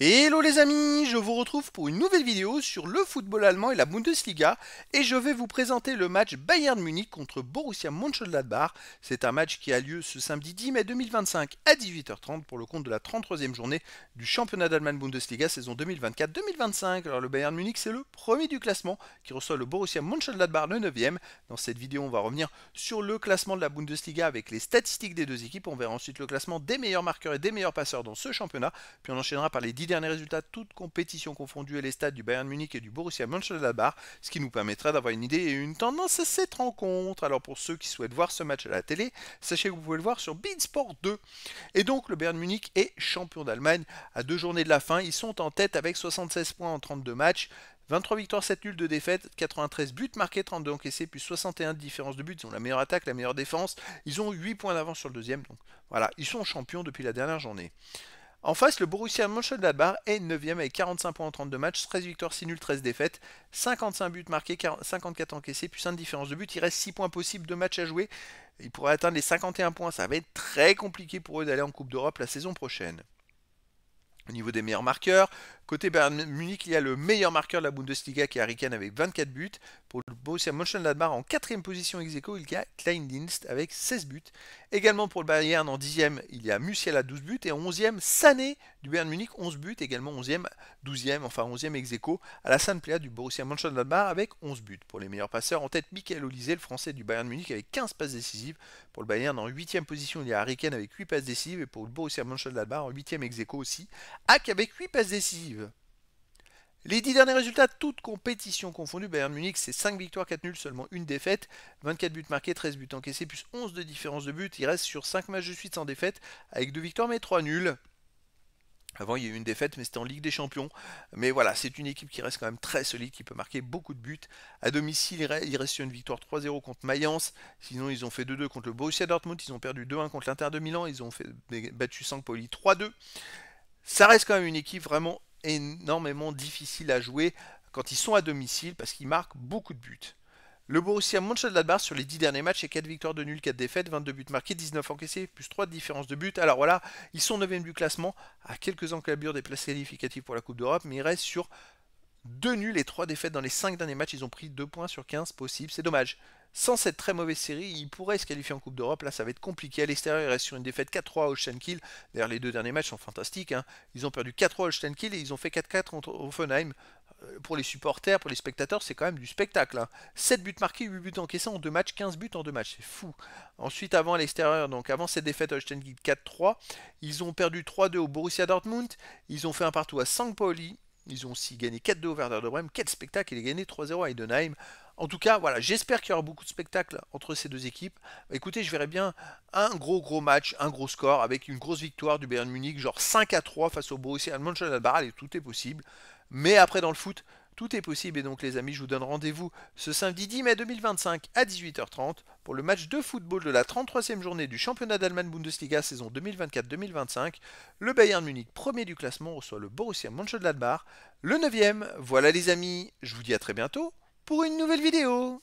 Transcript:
Hello les amis, je vous retrouve pour une nouvelle vidéo sur le football allemand et la Bundesliga et je vais vous présenter le match Bayern Munich contre Borussia Mönchengladbach. C'est un match qui a lieu ce samedi 10 mai 2025 à 18h30 pour le compte de la 33e journée du championnat d'Allemagne Bundesliga saison 2024-2025. Alors le Bayern Munich c'est le premier du classement qui reçoit le Borussia Mönchengladbach le 9e. Dans cette vidéo on va revenir sur le classement de la Bundesliga avec les statistiques des deux équipes. On verra ensuite le classement des meilleurs marqueurs et des meilleurs passeurs dans ce championnat. Puis on enchaînera par les 10 derniers résultats, toutes compétitions confondues et les stades du Bayern Munich et du Borussia Mönchengladbach, ce qui nous permettra d'avoir une idée et une tendance à cette rencontre. Alors pour ceux qui souhaitent voir ce match à la télé, sachez que vous pouvez le voir sur beIN Sport 2. Et donc le Bayern Munich est champion d'Allemagne à 2 journées de la fin. Ils sont en tête avec 76 points en 32 matchs. 23 victoires, 7 nuls, 2 défaites, 93 buts marqués, 32 encaissés, plus 61 de différence de buts. Ils ont la meilleure attaque, la meilleure défense. Ils ont 8 points d'avance sur le deuxième. Donc voilà, ils sont champions depuis la dernière journée. En face, le Borussia Mönchengladbach est 9e avec 45 points en 32 matchs, 13 victoires, 6 nuls, 13 défaites, 55 buts marqués, 54 encaissés, plus 1 de différence de but. Il reste 6 points possibles, 2 matchs à jouer. Ils pourraient atteindre les 51 points. Ça va être très compliqué pour eux d'aller en Coupe d'Europe la saison prochaine. Au niveau des meilleurs marqueurs, côté Bayern Munich, il y a le meilleur marqueur de la Bundesliga qui est Harry Kane avec 24 buts. Pour le Borussia Mönchengladbach en 4e position ex-aequo, il y a Kleindienst avec 16 buts. Également pour le Bayern en 10e, il y a Musiala à 12 buts. Et en 11e, Sané du Bayern Munich, 11 buts. Également 11e, 12e, enfin 11e ex-aequo, Alassane Plea du Borussia Mönchengladbach avec 11 buts. Pour les meilleurs passeurs, en tête, Michael Olise, le français du Bayern Munich avec 15 passes décisives. Pour le Bayern en 8e position, il y a Harry Kane avec 8 passes décisives. Et pour le Borussia Mönchengladbach en 8e ex-aequo aussi, Hack avec 8 passes décisives. Les 10 derniers résultats, toutes compétitions confondues, Bayern Munich c'est 5 victoires, 4 nuls, seulement une défaite, 24 buts marqués, 13 buts encaissés, plus 11 de différence de but. Il reste sur 5 matchs de suite sans défaite, avec 2 victoires mais 3 nuls. Avant, il y a eu une défaite, mais c'était en Ligue des Champions. Mais voilà, c'est une équipe qui reste quand même très solide, qui peut marquer beaucoup de buts. À domicile, il reste sur une victoire 3-0 contre Mayence. Sinon, ils ont fait 2-2 contre le Borussia Dortmund. Ils ont perdu 2-1 contre l'Inter de Milan. Ils ont battu Sampoli 3-2. Ça reste quand même une équipe vraiment énormément difficile à jouer quand ils sont à domicile parce qu'ils marquent beaucoup de buts. Le Borussia Mönchengladbach sur les 10 derniers matchs, c'est 4 victoires de nul, 4 défaites, 22 buts marqués, 19 encaissés, plus 3 de différence de but. Alors voilà, ils sont 9e du classement, à quelques encablures des places qualificatives pour la Coupe d'Europe, mais ils restent sur 2 nuls et 3 défaites dans les 5 derniers matchs. Ils ont pris 2 points sur 15 possibles, c'est dommage. Sans cette très mauvaise série, ils pourraient se qualifier en Coupe d'Europe. Là, ça va être compliqué. À l'extérieur, ils restent sur une défaite 4-3 à Holstein Kiel. D'ailleurs, les 2 derniers matchs sont fantastiques, hein. Ils ont perdu 4-3 à Holstein Kiel et ils ont fait 4-4 contre Hoffenheim. Pour les supporters, pour les spectateurs, c'est quand même du spectacle, hein. 7 buts marqués, 8 buts encaissés en 2 matchs, 15 buts en 2 matchs. C'est fou. Ensuite, avant à l'extérieur, donc avant cette défaite à Holstein Kiel 4-3, ils ont perdu 3-2 au Borussia Dortmund. Ils ont fait un partout à St. Pauli. Ils ont aussi gagné 4-2 au Werder de Brême. Quel spectacle! Il a gagné 3-0 à Heidenheim. En tout cas, voilà, j'espère qu'il y aura beaucoup de spectacles entre ces deux équipes. Écoutez, je verrais bien un gros match, un gros score avec une grosse victoire du Bayern Munich, genre 5-3 face au Borussia Mönchengladbach, et tout est possible. Mais après, dans le foot, tout est possible. Et donc, les amis, je vous donne rendez-vous ce samedi 10 mai 2025 à 18h30 pour le match de football de la 33e journée du championnat d'Allemagne Bundesliga saison 2024-2025. Le Bayern Munich, premier du classement, reçoit le Borussia Mönchengladbach, le 9e. Voilà, les amis, je vous dis à très bientôt pour une nouvelle vidéo.